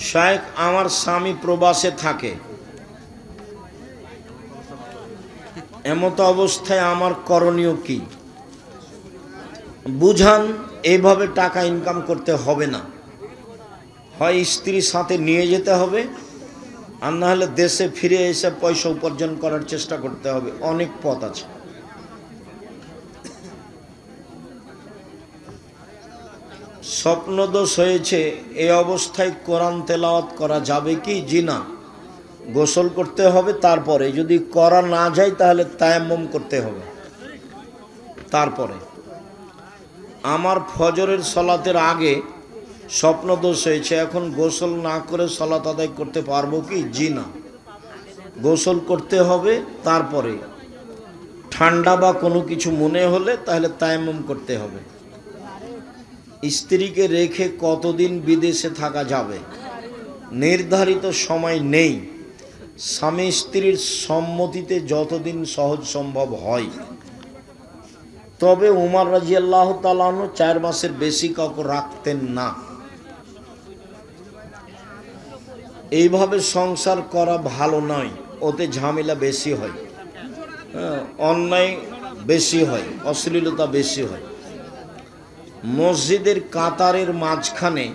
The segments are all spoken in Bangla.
শায়েখ আমার স্বামী প্রবাসে থাকে, এমত অবস্থায় আমার করণীয় কি? বুঝান এইভাবে টাকা ইনকাম করতে হবে না, হয় স্ত্রীর সাথে নিয়ে যেতে হবে, আর না হলে দেশে ফিরে এসে পয়সা উপার্জন করার চেষ্টা করতে হবে। অনেক পথ আছে। স্বপ্নদোষ হয়েছে, এই অবস্থায় কোরআন তেলাওয়াত করা যাবে কি? জি না, গোসল করতে হবে, তারপরে যদি করা না যায় তাহলে তায়াম্মুম করতে হবে। তারপরে আমার ফজরের সলাতের আগে স্বপ্নদোষ হয়েছে, এখন গোসল না করে সলাত আদায় করতে পারবো কি? জি না, গোসল করতে হবে, তারপরে ঠান্ডা বা কোনো কিছু মনে হলে তাহলে তায়াম্মুম করতে হবে। স্ত্রীকে রেখে কতদিন বিদেশে থাকা যাবে? নির্ধারিত সময় নেই, স্বামী স্ত্রীর সম্মতিতে যতদিন সহজ সম্ভব হয়। তবে উমর রাদিয়াল্লাহু তাআলা আনহু 4 মাসের বেশি কাউকে রাখতেন না। এইভাবে সংসার করা ভালো নয়, ওতে ঝামেলা বেশি হয়, অন্যায় বেশি হয়, অশ্লীলতা বেশি হয়। মসজিদের কাতারের মাঝখানে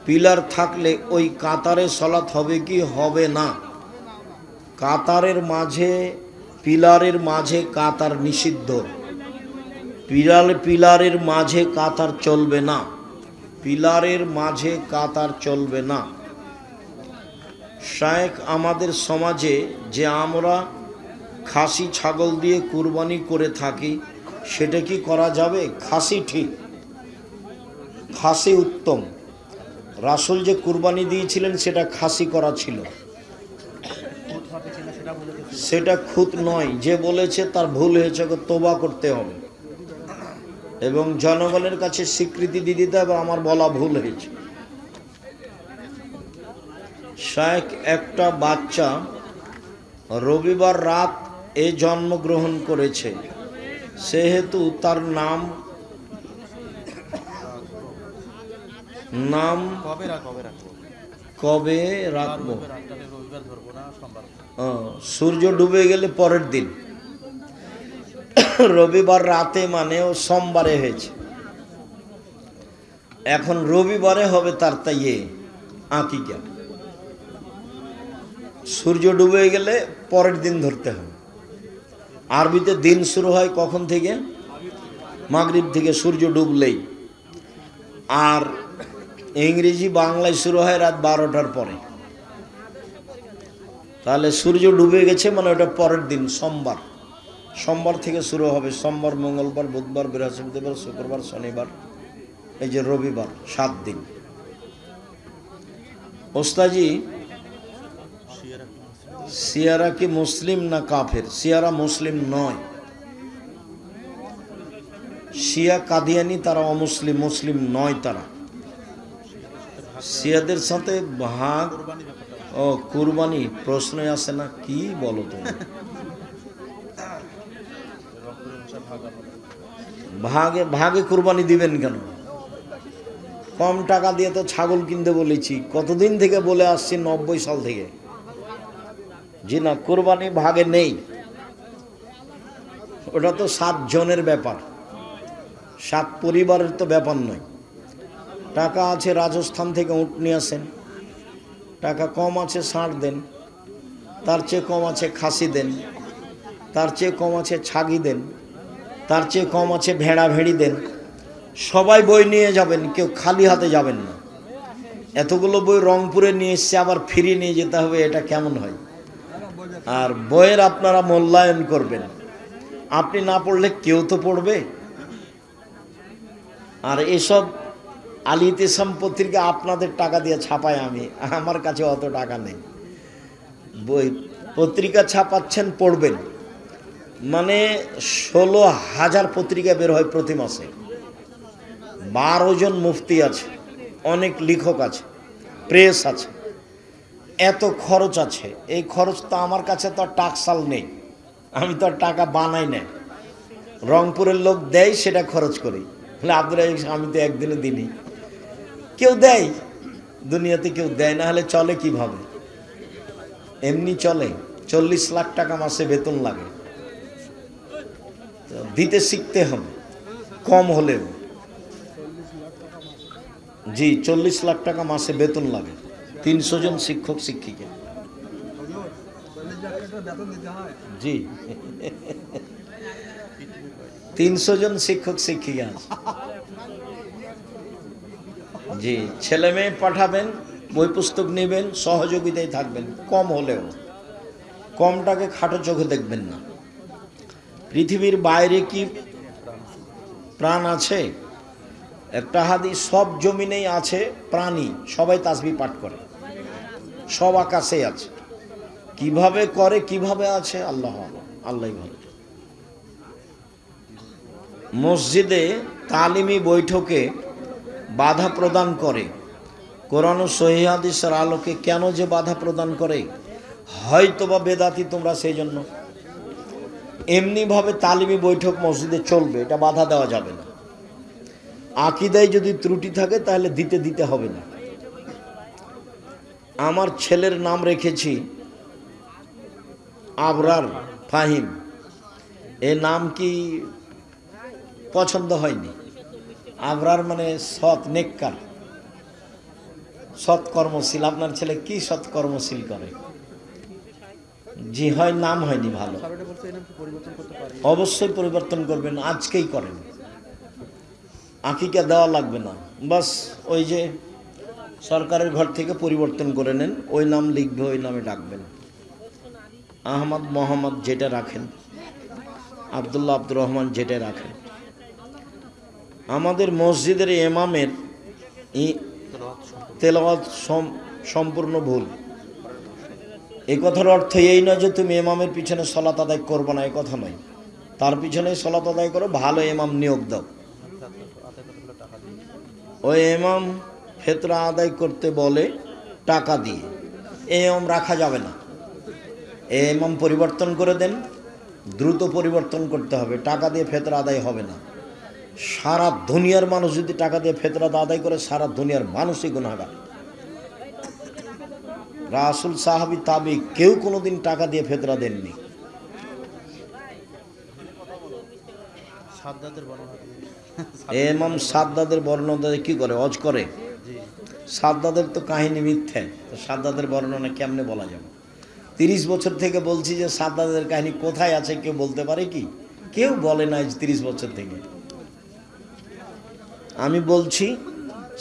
পিলার থাকলে ওই কাতারে সলাত হবে কি হবে না? কাতারের মাঝে, পিলারের মাঝে কাতার নিষিদ্ধ। পিলারের মাঝে কাতার চলবে না, পিলারের মাঝে কাতার চলবে না। শায়েখ আমাদের সমাজে যে আমরা খাসি ছাগল দিয়ে কুরবানি করে থাকি, সেটা কি করা যাবে? খাসি ঠিক, খাসি উত্তম। রাসূল যে কুরবানি দিয়েছিলেন সেটা খাসি করা ছিল, সেটা খুঁত নয়। যে বলেছে তার ভুল হয়েছে, তওবা করতে হবে এবং জনগণের কাছে স্বীকৃতি দিয়ে দিতে হবে আমার বলা ভুল হয়েছে। শায়েখ একটা বাচ্চা রবিবার রাত এ জন্মগ্রহণ করেছে, সেহেতু তার নাম কবে রাখবো? সূর্য ডুবে গেলে পরের দিন, রবিবার রাতে মানে ও সোমবারে হয়েছে, এখন রবিবারে হবে তার তাইয়ে আকিকা। সূর্য ডুবে গেলে পরের দিন ধরতে হবে। আরবিতে দিন শুরু হয় কখন থেকে? মাগরিব থেকে, সূর্য ডুবলেই। আর ইংরেজি বাংলায় শুরু হয় রাত 12টার পরে। তাহলে সূর্য ডুবে গেছে মানে ওটা পরের দিন, সোমবার। সোমবার থেকে শুরু হবে, সোমবার, মঙ্গলবার, বুধবার, বৃহস্পতিবার, শুক্রবার, শনিবার, এই যে রবিবার, 7 দিন। ওস্তাজি, শিয়ারা কি মুসলিম না কাফের? শিয়ারা মুসলিম নয়, শিয়া কাদিয়ানি তারা অমুসলিম, মুসলিম নয় তারা। শিয়াদের সাথে ভাগ ও কুরবানি প্রশ্ন আসে না, কি বলো তুমি? ভাগে ভাগে কুরবানি দিবেন কেন? কম টাকা দিয়ে তো ছাগল কিনতে বলেছি, কতদিন থেকে বলে আসছি, 90 সাল থেকে। জি না, কুরবানি ভাগে নেই, ওটা তো 7 জনের ব্যাপার, 7 পরিবারের তো ব্যাপার নয়। টাকা আছে রাজস্থান থেকে উট নিয়ে আসেন, টাকা কম আছে ষাঁড় দেন, তার চেয়ে কম আছে খাসি দেন, তার চেয়ে কম আছে ছাগি দেন, তার চেয়ে কম আছে ভেড়া ভেড়ি দেন। সবাই বই নিয়ে যাবেন, কেউ খালি হাতে যাবেন না। এতগুলো বই রংপুরে নিয়ে এসছে, আবার ফিরিয়ে নিয়ে যেতে হবে, এটা কেমন হয়? আর বইয়ের আপনারা মূল্যায়ন করবেন, আপনি না পড়লে কেউ তো পড়বে। আর এসব আল ইতিসাম পত্রিকা আপনাদের টাকা দিয়ে ছাপাই আমি, আমার কাছে অত টাকা নেই। বই পত্রিকা ছাপাচ্ছেন, পড়বেন, মানে 16,000 পত্রিকা বের হয় প্রতি মাসে। 12 জন মুফতি আছে, অনেক লেখক আছে, প্রেস আছে, এত খরচ আছে। এই খরচ তো আমার কাছে তো আর টাকসাল নেই, আমি তো আর টাকা বানাই না, রংপুরের লোক দেয় সেটা খরচ করি। আব্দুল রাজ্জাক আমি তো একদিনে দিনই, কেউ দেয় দুনিয়াতে কেউ দেয় না, হলে চলে কিভাবে? এমনি চলে? 40 লাখ টাকা মাসে বেতন লাগে, দিতে শিখতে হবে কম হলেও। জি, 40 লাখ টাকা মাসে বেতন লাগে 300 জন শিক্ষক শিক্ষিকা। জি 300 জন শিক্ষক শিক্ষিকা আছে। জি, ছেলে মেয়ে পাঠাবেন, বই পুস্তক নেবেন, সহযোগিতায় থাকবেন কম হলেও। কমটাকে খাটো চোখে দেখবেন না। পৃথিবীর বাইরে কি প্রাণ আছে? একটা হাদিস, সব জমিনেই আছে প্রাণী, সবাই তাসবিহ পাঠ করে, সব আকাশে আছে। কিভাবে করে, কিভাবে আছে, আল্লাহ আল্লাহই ভালো। মসজিদে তালিমি বৈঠকে বাধা প্রদান করে কোরআন ও সহিহ হাদিসের আলোকে কেন যে বাধা প্রদান করে? হয়তোবা বেদাতি তোমরা, সেই জন্য। এমনিভাবে তালিমি বৈঠক মসজিদে চলবে, এটা বাধা দেওয়া যাবে না। আকীদায় যদি ত্রুটি থাকে তাহলে দিতে হবে না। আমার ছেলের নাম রেখেছি আবরার ফাহিম। এ নাম কি পছন্দ হয়নি? আবরার মানে সৎ, নেককার, সৎকর্মশীল। আপনার ছেলে কি সৎকর্মশীল করে? জি হয়, নাম হয়নি ভালো। অবশ্যই পরিবর্তন করবেন, আজকেই করেন। আকিকা দেওয়া লাগবে না, বাস ওই যে সরকারের ঘর থেকে পরিবর্তন করে নেন, ওই নাম লিখবে, ওই নামে ডাকবেন। আহমদ, মোহাম্মদ যেটা রাখেন, আবদুল্লাহ, আব্দুর রহমান যেটা রাখেন। আমাদের মসজিদের ইমামের তেলাওয়াত সম্পূর্ণ ভুল। এই কথার অর্থ এই নয় যে তুমি ইমামের পিছনে সালাত আদায় করবে না, এই কথা নয়। তার পিছনে সালাত আদায় করো, ভালো ইমাম নিয়োগ দাও। ওই ইমাম ফেতরা আদায় করতে বলে টাকা দিয়ে, এই ইমাম রাখা যাবে না। এই ইমাম পরিবর্তন করে দেন, দ্রুত পরিবর্তন করতে হবে। টাকা দিয়ে ফেতরা আদায় হবে না। সারা দুনিয়ার মানুষ যদি টাকা দিয়ে ফেতরা আদায় করে, সারা দুনিয়ার মানুষই গুনাহগার। রাসূল, সাহাবী, তাবী কেউ কোনোদিন টাকা দিয়ে ফেতরা দেননি। ইমাম সাদ্দাদের বর্ণনা কি করে? অজ করে। সাদ্দাদের তো কাহিনী মিথ্যে, তো সাদ্দাদের বর্ণনা কেমনে বলা যাবে? 30 বছর থেকে বলছি যে সাদ্দাদের কাহিনী কোথায় আছে, কেউ বলতে পারে কি? কেউ বলে না 30 বছর থেকে। আমি বলছি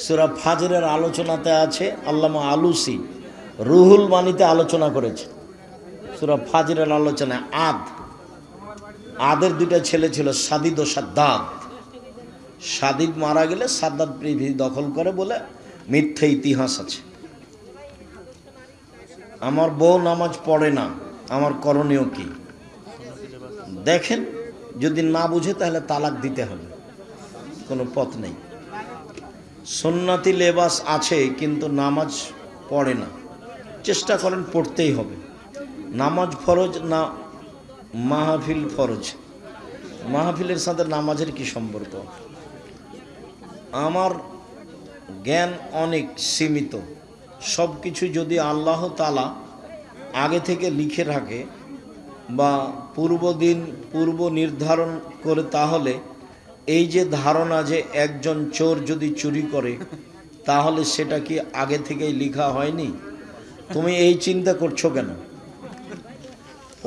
সূরা ফাজরের আলোচনাতে আছে, আল্লামা আলুসি রুহুল মানিতে আলোচনা করেছে। সূরা ফাজরের আলোচনায় আদের দুইটা ছেলে ছিল, সাদিদ ও সাদ্দাদ। সাদিদ মারা গেলে সাদ্দাদ পৃথিবী দখল করে বলে মিথ্যে ইতিহাস আছে। আমার বউ নামাজ পড়ে না, আমার করণীয় কি? দেখেন, যদি না বুঝে তাহলে তালাক দিতে হবে, কোনো পথ নেই। সুন্নতি লেবাস আছে কিন্তু নামাজ পড়ে না, চেষ্টা করেন, পড়তেই হবে। নামাজ ফরজ না মাহফিল ফরজ? মাহফিলের সাথে নামাজের কি সম্পর্ক? আমার জ্ঞান অনেক সীমিত। সব কিছু যদি আল্লাহ তাআলা আগে থেকে লিখে রাখে বা পূর্ব নির্ধারণ করে, তাহলে এই যে ধারণা যে একজন চোর যদি চুরি করে, তাহলে সেটা কি আগে থেকেই লেখা হয়নি? তুমি এই চিন্তা করছো কেন?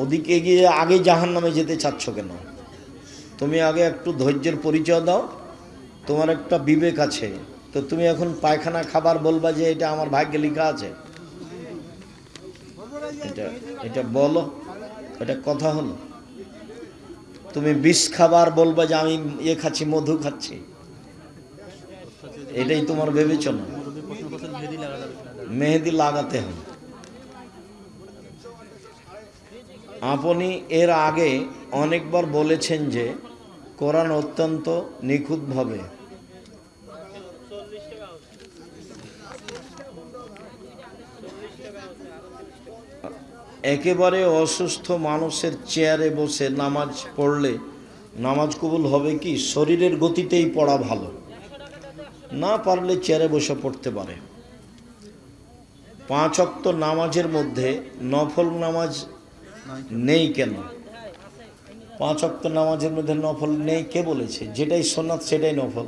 ওদিকে গিয়ে আগে জাহান্নামে যেতে চাচ্ছ কেন? তুমি আগে একটু ধৈর্যের পরিচয় দাও। তোমার একটা বিবেক আছে, তো তুমি এখন পায়খানা খাবার বলবা যে এটা আমার ভাগ্যে লেখা আছে? এটা বলো, এটা কথা হলো? তুমি বিষ খাবার বলবা যে আমি খাচ্ছি, মধু খাচ্ছি, এটাই তোমার বিবেচনা? মেহেদি লাগাতে হবে। আপনি এর আগে অনেকবার বলেছেন যে কোরআন অত্যন্ত নিখুঁতভাবে একেবারে অসুস্থ মানুষের চেয়ারে বসে নামাজ পড়লে নামাজ কবুল হবে কি? শরীরের গতিতেই পড়া ভালো, না পারলে চেয়ারে বসে পড়তে পারে। 5 ওয়াক্ত নামাজের মধ্যে নফল নামাজ নেই কেন? 5 ওয়াক্ত নামাজের মধ্যে নফল নেই কে বলেছে? যেটাই সুন্নাত সেটাই নফল।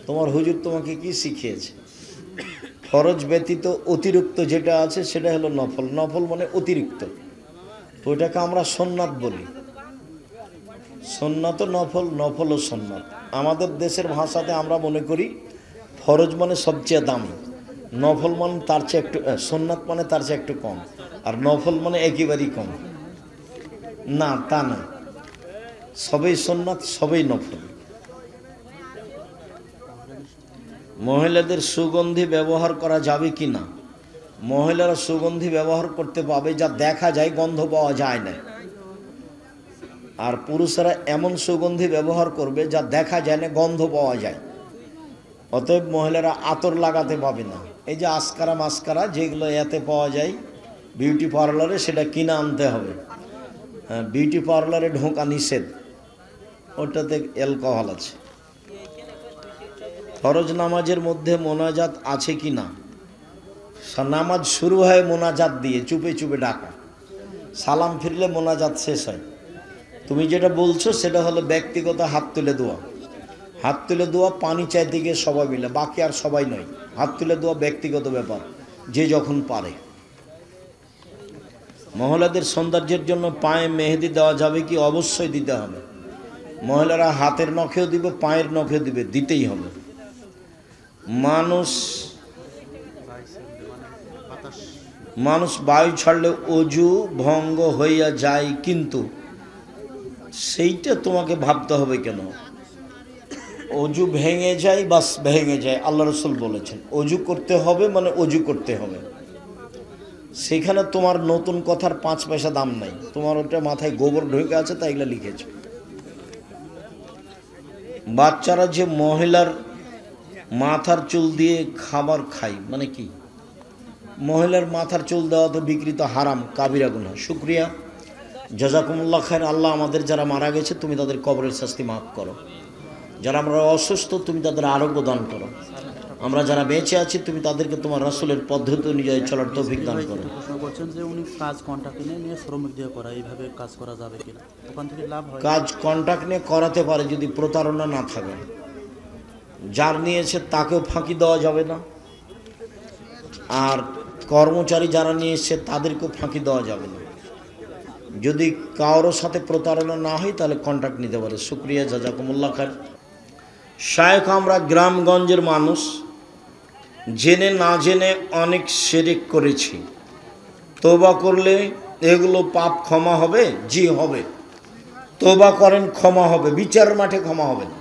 তোমার হুজুর তোমাকে কি শিখিয়েছে? ফরজ ব্যতীত অতিরিক্ত যেটা আছে সেটা হলো নফল। নফল মানে অতিরিক্ত, তো ওটাকে আমরা সুন্নাত বলি। সুন্নাত ও নফল, নফল ও সুন্নাত। আমাদের দেশের ভাষাতে আমরা মনে করি ফরজ মানে সবচেয়ে দামি, নফল মানে তার চেয়ে একটু, সুন্নাত মানে তার চেয়ে একটু কম, আর নফল মানে একেবারেই কম। না, তা না, সবই সুন্নাত, সবই নফল। মহিলাদের সুগন্ধি ব্যবহার করা যাবে কি না? মহিলারা সুগন্ধি ব্যবহার করতে পাবে যা দেখা যায়, গন্ধ পাওয়া যায় না। আর পুরুষেরা এমন সুগন্ধি ব্যবহার করবে যা দেখা যায় না, গন্ধ পাওয়া যায়। অতএব মহিলারা আতর লাগাতে পাবে না। এই যে আসকারা মাস্কারা যেগুলো এতে পাওয়া যায় বিউটি পার্লারে, সেটা কিনে আনতে হবে। হ্যাঁ, বিউটি পার্লারে ঢোকা নিষেধ, ওটাতে অ্যালকোহল আছে। ফরজ নামাজের মধ্যে মোনাজাত আছে কি না? নামাজ শুরু হয় মোনাজাত দিয়ে, চুপে চুপে ডাকা। সালাম ফিরলে মোনাজাত শেষ হয়। তুমি যেটা বলছো সেটা হলো ব্যক্তিগত হাত তুলে দোয়া। হাত তুলে দোয়া পানি চাইতে গিয়ে সবাই মিলে, বাকি আর সবাই নয়। হাত তুলে দোয়া ব্যক্তিগত ব্যাপার, যে যখন পারে। মহিলাদের সৌন্দর্যের জন্য পায়ে মেহেদি দেওয়া যাবে কি? অবশ্যই দিতে হবে। মহিলারা হাতের নখেও দিবে, পায়ের নখেও দিবে, দিতেই হবে। মানুষ বায়ু ছাড়লে অজু ভঙ্গ হইয়া যায়, কিন্তু সেইটা তোমাকে ভাবতে হবে কেন? অজু ভেঙে যায়, বাস ভেঙে যায়। আল্লাহ রসুল বলেছেন অজু করতে হবে, মানে অজু করতে হবে। সেখানে তোমার নতুন কথার 5 পয়সা দাম নাই। তোমার ওটা মাথায় গোবর ঢুকে আছে, তাই এগুলো লিখেছ। বাচ্চারা যে মহিলার মাথার চুল দিয়ে খাবার খায়, মানে কি? মহিলার মাথার চুল দেওয়া তো বিকৃত, হারাম, কাবিরা গুনাহ। শুকরিয়া, জাযাকুমুল্লাহ খায়র। আল্লাহ আমাদের যারা মারা গেছে তুমি তাদের কবরের শাস্তি মাফ করো। যারা আমরা অসুস্থ তুমি তাদের আরোগ্য দান করো। আমরা যারা বেঁচে আছি তুমি তাদেরকে তোমার রাসূলের পদ্ধতি অনুযায়ী চলার তৌফিক দান করো। প্রশ্ন করছেন যে উনি কাজ কন্ট্রাক্ট নিয়ে শ্রমিক দিয়ে করা, এইভাবে কাজ করা যাবে কিনা? ওখান থেকে লাভ হয়? কাজ কন্ট্রাক্ট নিয়ে করাতে পারে যদি প্রতারণা না থাকে। যার নিয়েছে তাকেও ফাঁকি দেওয়া যাবে না, আর কর্মচারী যারা নিয়ে এসছে তাদেরকেও ফাঁকি দেওয়া যাবে না। যদি কারোর সাথে প্রতারণা না হয় তাহলে কন্ট্রাক্ট নিতে পারে। শুকরিয়া, জাযাকুমুল্লাহ খায়র। শায়েখ, আমরা গ্রামগঞ্জের মানুষ, জেনে না জেনে অনেক শিরক করেছি। তওবা করলে এগুলো পাপ ক্ষমা হবে? জি হবে। তওবা করেন, ক্ষমা হবে, বিচার মাঠে ক্ষমা হবে না।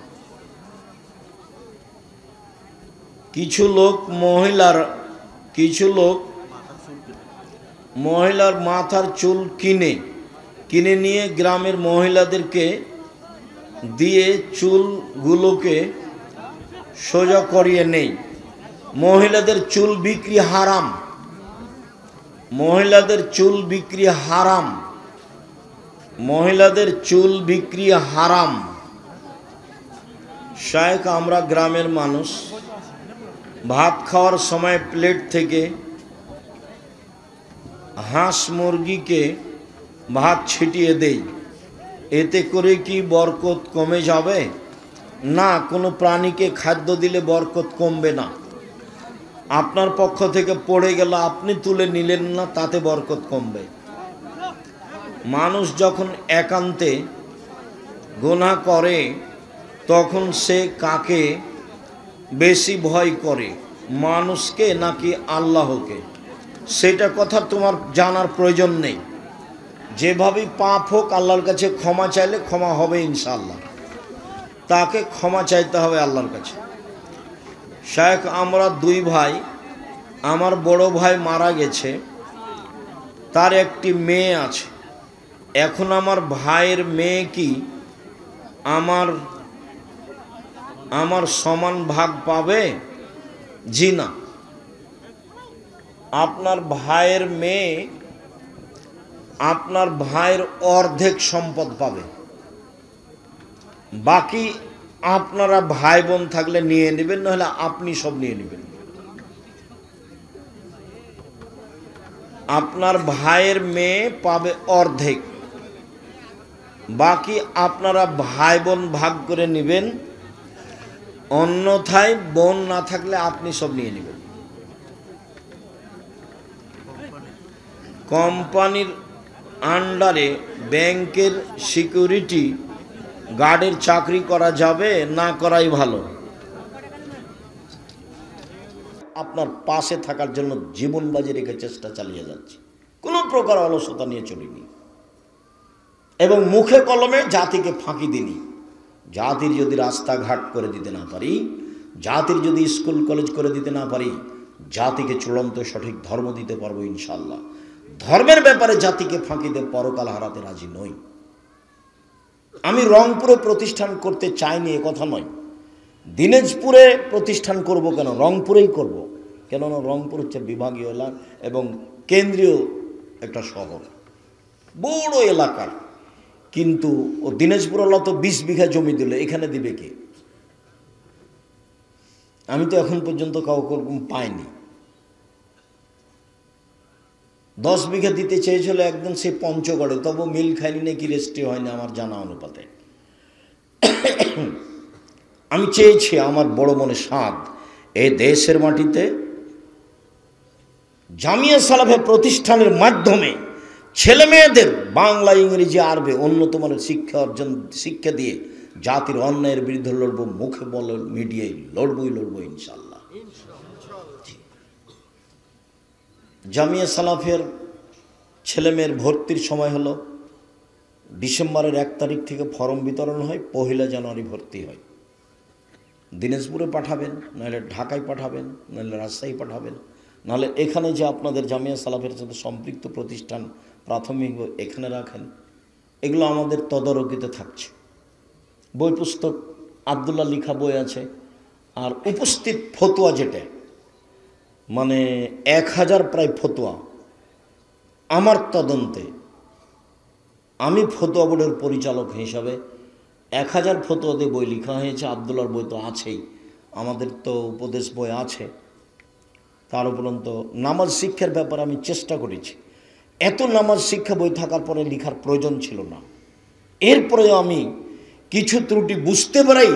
কিছু লোক মহিলার মাথার চুল কিনে নিয়ে গ্রামের মহিলাদেরকে দিয়ে চুলগুলোকে সোজা করিয়ে নেই। মহিলাদের চুল বিক্রি হারাম। মহিলাদের চুল বিক্রি হারাম। মহিলাদের চুল বিক্রি হারাম। শায়েখ, আমরা গ্রামের মানুষ, ভাত খাওয়ার সময় প্লেট থেকে হাঁস মুরগিকে ভাত ছিটিয়ে দেই, এতে করে কি বরকত কমে যাবে? না, কোনো প্রাণীকে খাদ্য দিলে বরকত কমবে না। আপনার পক্ষ থেকে পড়ে গেল, আপনি তুলে নিলেন না, তাতে বরকত কমবে। মানুষ যখন একান্তে গুনাহ করে তখন সে কাকে বেশি ভয় করে, মানুষকে নাকি আল্লাহকে? সেটা কথা তোমার জানার প্রয়োজন নেই। যেভাবেই পাপ হোক আল্লাহর কাছে ক্ষমা চাইলে ক্ষমা হবে ইনশাআল্লাহ। তাকে ক্ষমা চাইতে হবে আল্লাহর কাছে। শায়েখ, আমরা 2 ভাই, আমার বড় ভাই মারা গেছে, তার একটি মেয়ে আছে। এখন আমার ভাইয়ের মেয়ে কি আমার সমান ভাগ পাবে? জি না। আপনার ভাইয়ের মেয়ে আপনার ভাইয়ের অর্ধেক সম্পদ পাবে, বাকি আপনারা ভাই বোন থাকলে নিয়ে নেবেন, নাহলে আপনি সব নিয়ে নেবেন। আপনার ভাইয়ের মেয়ে পাবে অর্ধেক, বাকি আপনারা ভাই বোন ভাগ করে নেবেন, অন্যথায় বোন না থাকলে আপনি সব নিয়ে নেবেন। কোম্পানির আন্ডারে ব্যাংকের সিকিউরিটি গার্ডের চাকরি করা যাবে না করাই ভালো? আপনার পাশে থাকার জন্য জীবন বাজি রেখে চেষ্টা চালিয়ে যাচ্ছি, কোনো প্রকার অলসতা নিয়ে চলিনি এবং মুখে কলমে জাতিকে ফাঁকি দিনি। জাতির যদি রাস্তাঘাট করে দিতে না পারি, জাতির যদি স্কুল কলেজ করে দিতে না পারি, জাতিকে চূড়ান্ত সঠিক ধর্ম দিতে পারবো ইনশাল্লাহ। ধর্মের ব্যাপারে জাতিকে ফাঁকি দিয়ে পরকাল হারাতে রাজি নই। আমি রংপুরে প্রতিষ্ঠান করতে চাইনি এ কথা নয়, দিনাজপুরে প্রতিষ্ঠান করব কেন, রংপুরেই করব। কেননা রংপুর হচ্ছে বিভাগীয় এলাকা এবং কেন্দ্রীয় একটা শহর, বড় এলাকার। কিন্তু ও দিনাজপুর ওলা তো 20 বিঘা জমি দিল, এখানে দিবে কে? আমি তো এখন পর্যন্ত কাউকে পাইনি। 10 বিঘা দিতে চেয়েছিল একদম সে পঞ্চগড়ে, তবু মিল খাইনি নাকি রেজিস্ট্রি হয়নি আমার জানা অনুপাতে। আমি চেয়েছি, আমার বড় মনে সাধ, এই দেশের মাটিতে জামিয়া সালাফে প্রতিষ্ঠানের মাধ্যমে ছেলে মেয়েদের বাংলা, ইংরেজি, আরবি উন্নত মানের শিক্ষা দিয়ে জাতির অন্যায়ের বিরুদ্ধে লড়বো, মুখে বলে মিডিয়ায় লড়বো ইনশাল্লাহ। জামিয়া সালাফের ছেলে মেয়ের ভর্তির সময় হলো ডিসেম্বরের 1 তারিখ থেকে ফর্ম বিতরণ হয়, 1 জানুয়ারি ভর্তি হয়। দিনাজপুরে পাঠাবেন, নাহলে ঢাকায় পাঠাবেন, নাহলে রাজশাহী পাঠাবেন, নাহলে এখানে যে আপনাদের জামিয়া সালাফের সাথে সম্পৃক্ত প্রতিষ্ঠান প্রাথমিক এখানে রাখেন। এগুলো আমাদের তদারকিতে থাকছে। বই পুস্তক আবদুল্লাহ লিখা বই আছে, আর উপস্থিত ফতোয়া যেটা মানে 1000 প্রায় ফতোয়া আমার তদন্তে, আমি ফতোয়া বোর্ডের পরিচালক হিসাবে 1000 ফতোয়া দিয়ে বই লেখা হয়েছে। আবদুল্লাহর বই তো আছেই, আমাদের তো উপদেশ বই আছে। তার উপরন্ত নামাজ শিক্ষার ব্যাপারে আমি চেষ্টা করেছি। এত নামাজ শিক্ষা বই থাকার পরে লেখার প্রয়োজন ছিল না। এরপরে আমি কিছু ত্রুটি বুঝতে পারি,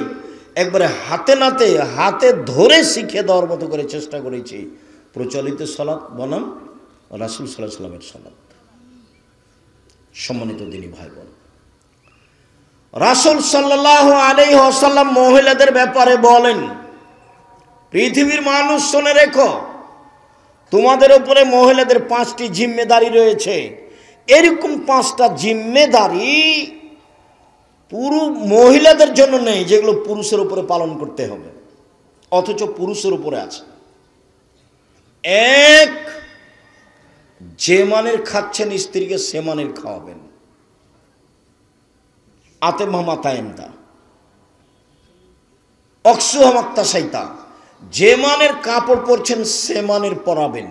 একবারে হাতে ধরে শিখে দেওয়ার মতো করে চেষ্টা করেছি। প্রচলিত সালাত বনাম রাসূল সাল্লাল্লাহু আলাইহি ওয়াসাল্লামের সালাত। সম্মানিত দিনী ভাই বোন, রাসূল সাল্লাল্লাহু আলাইহি ওয়াসাল্লাম মহিলাদের ব্যাপারে বলেন, পৃথিবীর মানুষ শুনে রেখো, তোমাদের উপরে মহিলাদের 5টি জিম্মেদারি রয়েছে। এরকম 5টা জিম্মেদারি পুরো মহিলাদের জন্য নেই, যেগুলো পুরুষের উপরে পালন করতে হবে, অথচ পুরুষের উপরে আছে। 1, যে মানের খাচ্ছেন স্ত্রীকে সে মানের খাওয়াবেন, আতে মামাতায়েন্দা অক্সু হামাক্তা সাইতা, যে মানের কাপড় পরছেন সে মানের পরাবেন।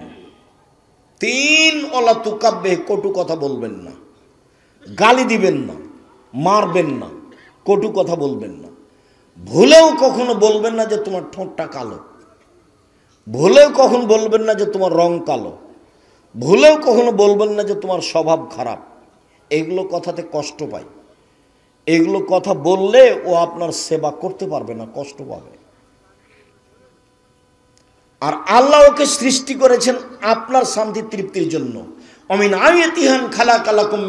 3, ওলা তুকাব্বে, কটু কথা বলবেন না, গালি দিবেন না, মারবেন না, কটু কথা বলবেন না। ভুলেও কখনো বলবেন না যে তোমার ঠোঁটটা কালো, ভুলেও কখনো বলবেন না যে তোমার রং কালো, ভুলেও কখনো বলবেন না যে তোমার স্বভাব খারাপ। এগুলো কথাতে কষ্ট পায়, এগুলো কথা বললে ও আপনার সেবা করতে পারবে না, কষ্ট পাবে। আর আল্লাহ ওকে সৃষ্টি করেছেন আপনার শান্তি তৃপ্তির জন্য। অমিন আয়াতিহান খালাকালাকুম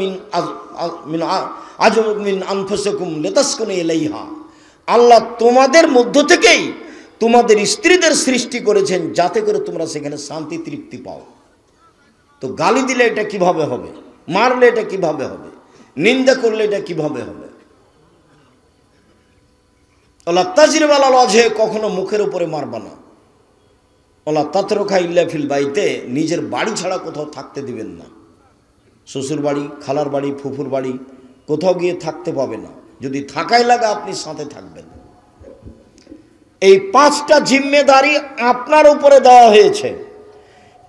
মিন আনফুসিকুম লিতাসকুনু ইলাইহা, আল্লাহ তোমাদের মধ্য থেকেই তোমাদের স্ত্রীদের সৃষ্টি করেছেন যাতে করে তোমরা সেখানে শান্তি তৃপ্তি পাও। তো গালি দিলে এটা কিভাবে হবে, মারলে এটা কিভাবে হবে, নিন্দা করলে এটা কিভাবে হবে? ওলা তাজরিবাল ওয়াজহে, কখনো মুখের উপরে মারবা না। ওলা তাতরুকা ইল্লা ফিল বাইতে, নিজের বাড়ি ছাড়া কোথাও থাকতে দিবেন না। শ্বশুর বাড়ি, খালার বাড়ি, ফুফুর বাড়ি কোথাও গিয়ে থাকতে পাবে না, যদি থাকাই লাগে আপনি সাথে থাকবেন। এই 5টা জিম্মেদারি আপনার উপরে দেওয়া হয়েছে,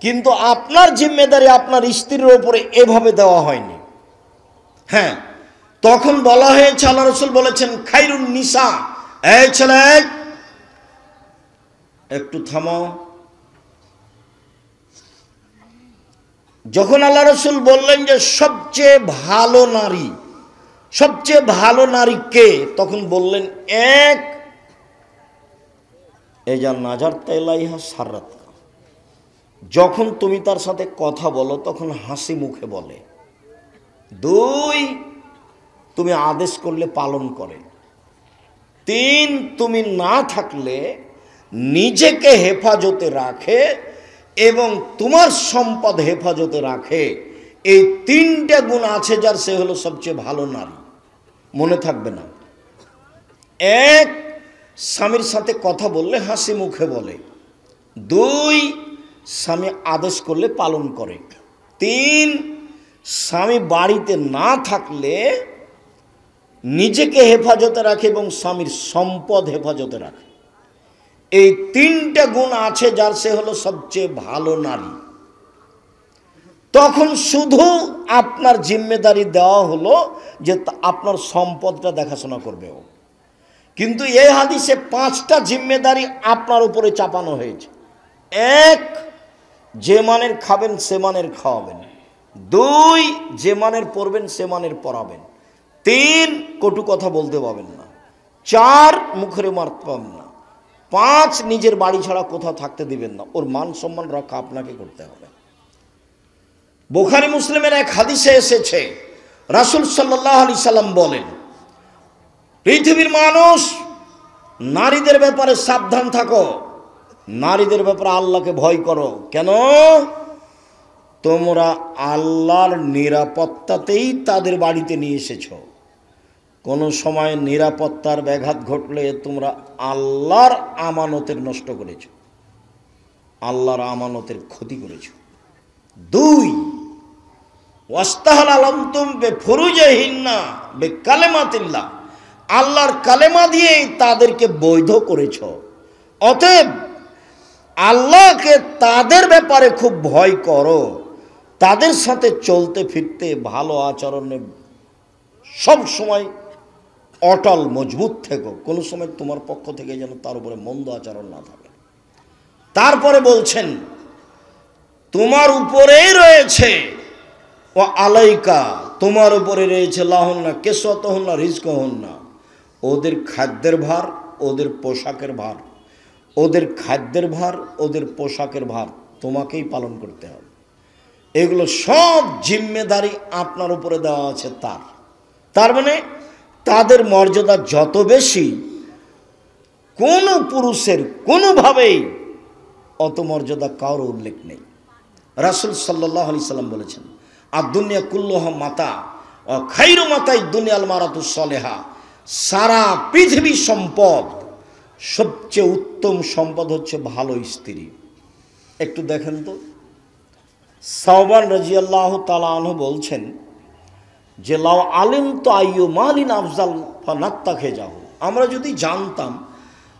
কিন্তু আপনার জিম্মেদারি আপনার স্ত্রীর উপরে এভাবে দেওয়া হয়নি। হ্যাঁ, তখন বলা হয়েছে, আল্লাহ রাসূল বলেছেন, খাইরুন নিসা, এই ছেলে একটু থামাও, যখন আল্লাহ রাসূল বললেন যে সবচেয়ে ভালো নারী কে, তখন বললেন এক, এজা নাজার তাইলাইহা সাররাত, যখন তুমি তার সাথে কথা বলো তখন হাসি মুখে বলে। দুই, তুমি আদেশ করলে পালন করে। তিন, তুমি না থাকলে নিজেকে হেফাজতে রাখে এবং তোমার সম্পদ হেফাজতে রাখে। এই তিনটে গুণ আছে যার, সে হলো সবচেয়ে ভালো নারী। মনে থাকবে না? এক, স্বামীর সাথে কথা বললে হাসি মুখে বলে। দুই, স্বামী আদেশ করলে পালন করে। তিন, স্বামী বাড়িতে না থাকলে নিজেকে হেফাজতে রাখে এবং স্বামীর সম্পদ হেফাজতে রাখে। এই তিনটা গুণ আছে যার, সে হলো সবচেয়ে ভালো নারী। তখন শুধু আপনার জিম্মেদারি দেওয়া হলো যে আপনার সম্পদটা দেখাশোনা করবে ও। কিন্তু এই হাদিসে 5টা জিম্মেদারি আপনার উপরে চাপানো হয়েছে। এক, যে মানের খাবেন সে মানের খাওয়াবেন। দুই, যে মানের পড়বেন সে মানের পড়াবেন। তিন, কটু কথা বলতে পাবেন না। চার, মুখের মারতে পাবেন না। পাঁচ, নিজের বাড়ি ছাড়া কোথাও থাকতে দিবেন না। ওর মান সম্মান রক্ষা আপনাকে করতে হবে। বুখারী মুসলিমের এক হাদিসে এসেছে, রাসূল সাল্লাল্লাহু আলাইহি সাল্লাম বলেন, পৃথিবীর মানুষ, নারীদের ব্যাপারে সাবধান থাকো, নারীদের ব্যাপারে আল্লাহকে ভয় করো। কেন? তোমরা আল্লাহর নিরাপত্তাতেই তাদের বাড়িতে নিয়ে এসেছো। কোনো সময় নিরাপত্তার ব্যাঘাত ঘটলে তোমরা আল্লাহর আমানতের নষ্ট করেছো, আল্লাহর আমানতের ক্ষতি করেছো। দুই, ওয়াস্তাহাল আলামতুম বেফুরুজিহিন্না বিকালিমাতিল্লাহ, আল্লাহর কালেমা দিয়েই তাদেরকে বৈধ করেছো। অতএব আল্লাহকে তাদের ব্যাপারে খুব ভয় করো, তাদের সাথে চলতে ফিরতে ভালো আচরণে সব সময় অটল মজবুত থেকো। কোনো সময় তোমার পক্ষ থেকে যেন তার উপরে মন্দ আচরণ না থাকে। তারপরে বলছেন, তোমার উপরেই রয়েছে ও আলাইকা, তোমার উপরে রয়েছে লাহুন্না কিসওয়াতুহুন্না রিজকুহুন্না, ওদের খাদ্যের ভার, ওদের পোশাকের ভার, ওদের খাদ্যের ভার, ওদের পোশাকের ভার তোমাকেই পালন করতে হবে। এগুলো সব জিম্মেদারি আপনার উপরে দেওয়া আছে তার মানে তাদের মর্যাদা যত বেশি, কোনো পুরুষের কোনোভাবেই অত মর্যাদা কারো উল্লেখ নেই। রাসূল সাল্লাল্লাহু আলাইহি সাল্লাম বলেছেন, আর দুনিয়া কুল্লুহা মাতা ও খাইরু মাতাই দুনিয়াল মারাতুস সালেহা, সারা পৃথিবী সম্পদ, সবচেয়ে উত্তম সম্পদ হচ্ছে ভালো স্ত্রী। একটু দেখেন তো, সাওবান রাদিয়াল্লাহু তাআলা আনহু বলছেন যে, লাউ আলিম তো আইয়ু মালিন আফজাল ফানাত্তাখে যাও, আমরা যদি জানতাম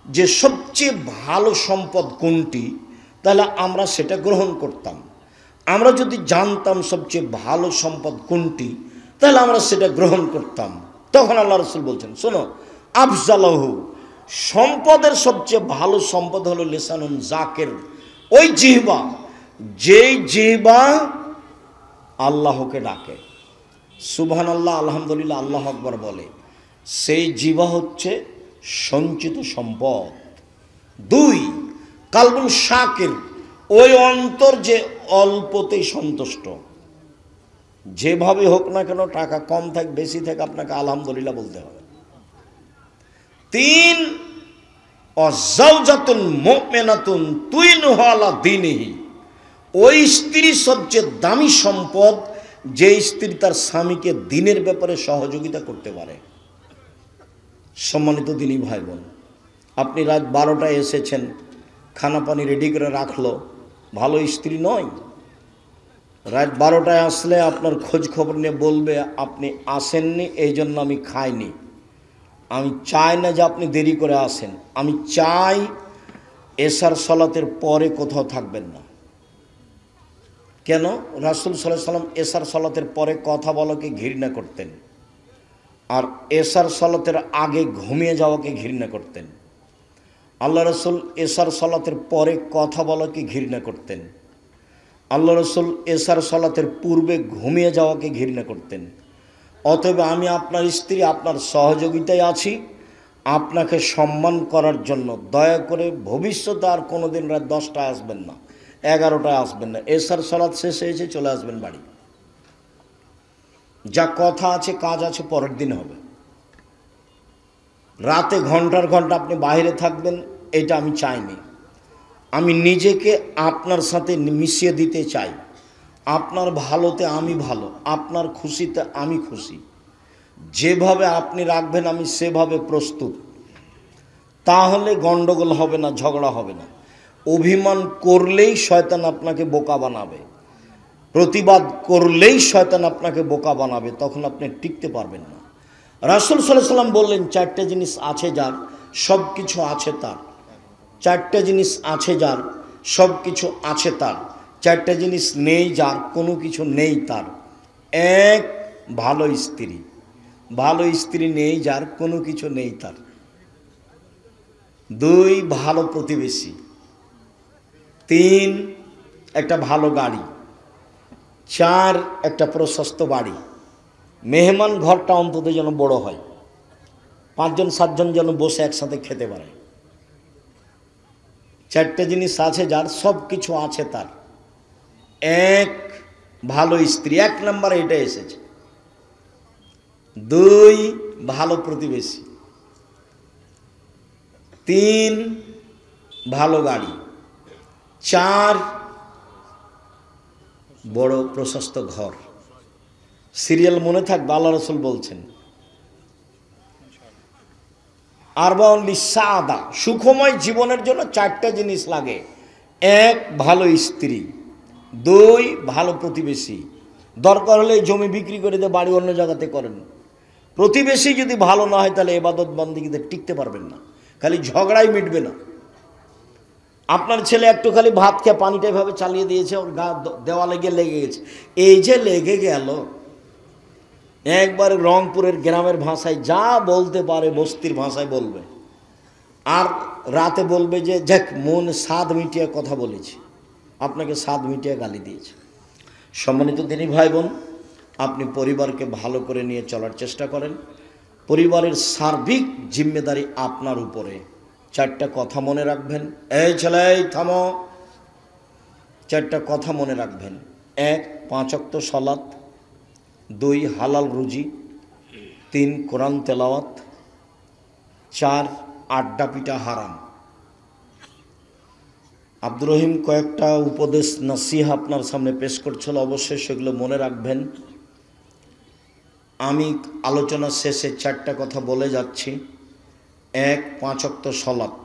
যে সবচেয়ে ভালো সম্পদ কোনটি, তাহলে আমরা সেটা গ্রহণ করতাম। আমরা যদি জানতাম সবচেয়ে ভালো সম্পদ কোনটি, তাহলে আমরা সেটা গ্রহণ করতাম। তখন আল্লাহ রাসূল বলছেন, শোনো, আফজালহু, সম্পদের সবচেয়ে ভালো সম্পদ হলো লিসানুন জাকির, ওই জিহ্বা, যেই জিহ্বা আল্লাহকে ডাকে, সুবহানাল্লাহ, আলহামদুলিল্লাহ, আল্লাহু আকবার বলে, সেই জিহ্বা হচ্ছে সঞ্চিত সম্পদ। দুই, কালবুন শাকির, ওই অন্তর যে অল্পতেই সন্তুষ্ট, যেভাবে হোক না কেন, টাকা কম থাক বেশি থাক, আপনাকে আলহামদুলিল্লাহ বলতে হবে। তিন, অজাওজাতুন মুমিনাতুন তুইনুহু আলা দীনিহি, ওই স্ত্রী সবচেয়ে দামি সম্পদ, যে স্ত্রী তার স্বামীকে দ্বীনের ব্যাপারে সহযোগিতা করতে পারে। সম্মানিত দিনী ভাই বোন, আপনি রাত 12টায় এসেছেন, খানা পানি রেডি করে রাখলো, ভালো স্ত্রী নয়? রাত 12টায় আসলে আপনার খোঁজ খবর নিয়ে বলবে, আপনি আসেননি এই জন্য আমি খাইনি। আমি চাই না যে আপনি দেরি করে আসেন, আমি চাই এশার সালাতের পরে কোথাও থাকবেন না। কেন? রাসূল সাল্লাল্লাহু আলাইহি সাল্লাম এশার সালাতের পরে কথা বলাকে ঘৃণা করতেন, আর এশার সালাতের আগে ঘুমিয়ে যাওয়াকে ঘৃণা করতেন। আল্লাহ রাসূল এশার সালাতের পরে কথা বলাকে ঘৃণা করতেন। আল্লাহ রসুল এশার সালাতের পূর্বে ঘুমিয়ে যাওয়াকে ঘৃণা করতেন। অতএব আমি আপনার স্ত্রী, আপনার সহযোগিতায় আছি, আপনাকে সম্মান করার জন্য দয়া করে ভবিষ্যতে আর কোনোদিন রাত 10টায় আসবেন না, 11টায় আসবেন না, এশার সালাত শেষ হয়েছে চলে আসবেন বাড়ি। যা কথা আছে কাজ আছে পরের দিন হবে। রাতে ঘন্টার ঘন্টা আপনি বাইরে থাকবেন এটা আমি চাইনি। আমি নিজেকে আপনার সাথে মিশিয়ে দিতে চাই। আপনার ভালোতে আমি ভালো, আপনার খুশিতে আমি খুশি। যেভাবে আপনি রাখবেন আমি সেভাবে প্রস্তুত। তাহলে গন্ডগোল হবে না, ঝগড়া হবে না। অভিমান করলেই শয়তান আপনাকে বোকা বানাবে, প্রতিবাদ করলেই শয়তান আপনাকে বোকা বানাবে, তখন আপনি টিকতে পারবেন না। রাসূল সাল্লাল্লাহু আলাইহি ওয়াসাল্লাম বললেন, 4টে জিনিস আছে যার সব কিছু আছে তার। 4টে জিনিস আছে যার সব কিছু আছে তার। 4টে জিনিস নেই যার কোনো কিছু নেই তার। 1, ভালো স্ত্রী। ভালো স্ত্রী নেই যার কোনো কিছু নেই তার। 2, ভালো প্রতিবেশী। 3, একটা ভালো গাড়ি। 4, একটা প্রশস্ত বাড়ি। মেহমান ঘরটা অন্তত যেন বড় হয়, 5জন 7জন যেন বসে একসাথে খেতে পারে। 4টে জিনিস আছে যার সব কিছু আছে তার। 1, ভালো স্ত্রী, 1 নম্বরে এটা এসেছে। 2, ভালো প্রতিবেশী। 3, ভালো গাড়ি। 4, বড় প্রশস্ত ঘর। সিরিয়াল মনে থাকবে, আল্লাহ রাসূল বলছেন আরবাউন লিসাদা, সুখময় জীবনের জন্য 4টে জিনিস লাগে। 1, ভালো স্ত্রী। 2, ভালো প্রতিবেশী। দরকার হলে জমি বিক্রি করে দিয়ে বাড়ি অন্য জায়গাতে করেন। প্রতিবেশী যদি ভালো না হয় তাহলে ইবাদত বন্দেগীতে টিকতে পারবেন না, খালি ঝগড়াই মিটবে না। আপনার ছেলে একটু খালি ভাত খেয়ে পানিটা এভাবে চালিয়ে দিয়েছে, ওর গা দেওয়ালে গিয়ে লেগে গেছে। এই যে লেগে গেল, একবার রংপুরের গ্রামের ভাষায় যা বলতে পারে বস্তির ভাষায় বলবে, আর রাতে বলবে যে যাক মন স্বাদ মিটিয়ে কথা বলেছি, আপনাকে স্বাদ মিটিয়ে গালি দিয়েছে। সম্মানিত দিনী ভাই বোন, আপনি পরিবারকে ভালো করে নিয়ে চলার চেষ্টা করেন। পরিবারের সার্বিক জিম্মেদারি আপনার উপরে। 4টা কথা মনে রাখবেন। এই ছেলে থামো, 4টা কথা মনে রাখবেন। 1, 5 ওয়াক্ত সালাত। 2, হালাল রুজি। 3, কোরআন তেলাওয়াত। 4, আড্ডা পিটা হারাম। আব্দুর রহিম কয়েকটা উপদেশ নসিহা আপনার সামনে পেশ করছিল, অবশ্যই সেগুলো মনে রাখবেন। আমি আলোচনা শেষে 4টা কথা বলে যাচ্ছি। 1, 5 ওয়াক্ত সালাত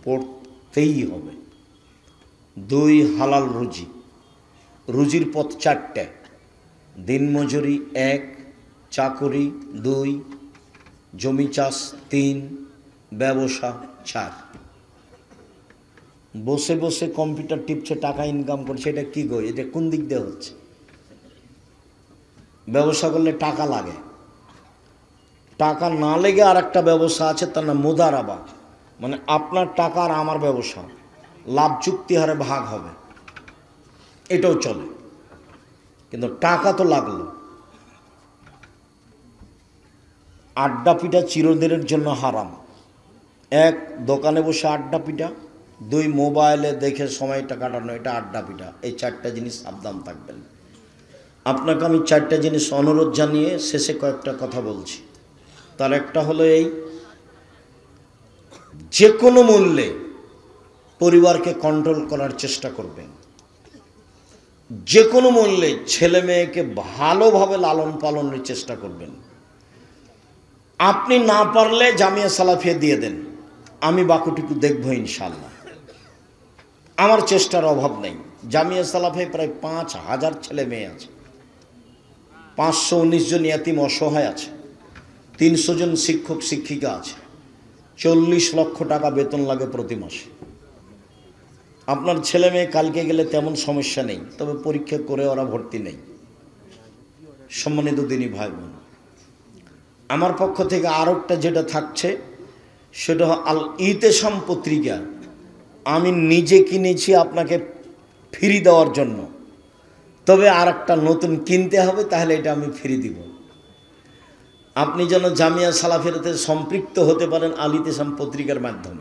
পড়তেই হবে। 2, হালাল রুজি। রুজির পথ 4টে। দিনমজুরি 1, চাকুরি 2, জমি চাষ 3, ব্যবসা 4। বসে বসে কম্পিউটার টিপছে, টাকা ইনকাম করছে, এটা কি গো? এটা কোন দিক দিয়ে হচ্ছে? ব্যবসা করলে টাকা লাগে, টাকা না লেগে আর একটা ব্যবসা আছে, তার নাম মুদারাবা, মানে আপনার টাকা আর আমার ব্যবসা, লাভ চুক্তি হারে ভাগ হবে, এটাও চলে, কিন্তু টাকা তো লাগলো। আড্ডা পিটা চিরদিনের জন্য হারাম। 1, দোকানে বসে আড্ডা পিটা। 2, মোবাইলে দেখে সময়টা কাটানো, এটা আড্ডা পিটা। এই 4টা জিনিস সাবধান থাকবেন। আপনাকে আমি 4টা জিনিস অনুরোধ জানিয়ে শেষে কয়েকটা কথা বলছি। তার একটা হলো এই, যে কোনো মূল্যে পরিবারকে কন্ট্রোল করার চেষ্টা করবেন। যে কোনো মূল্যে ছেলে মেয়েকে ভালোভাবে লালন পালনের চেষ্টা করবেন। আপনি না পারলে জামিয়া সালাফিয়া দিয়ে দেন, আমি বাকিটুকু দেখবো ইনশাআল্লাহ। আমার চেষ্টার অভাব নেই। জামিয়া সালাফিয়ায় প্রায় 5,000 ছেলে মেয়ে আছে, 519 জন ইয়াতিম অসহায় আছে, 300 জন শিক্ষক শিক্ষিকা আছে, 40 লক্ষ টাকা বেতন লাগে প্রতি মাসে। আপনার ছেলে মেয়ে কালকে গেলে তেমন সমস্যা নেই, তবে পরীক্ষা করে ওরা ভর্তি নেই। সম্মানিত দিনী ভাই বোন, আমার পক্ষ থেকে আরেকটা যেটা থাকছে সেটা আল ইতেসাম পত্রিকা আমি নিজে কিনেছি আপনাকে ফ্রি দেওয়ার জন্য। তবে আর একটা নতুন কিনতে হবে, তাহলে এটা আমি ফ্রি দিব। আপনি যেন জামিয়া সালাফিয়াতে সম্পৃক্ত হতে পারেন আল ইতিসাম পত্রিকার মাধ্যমে।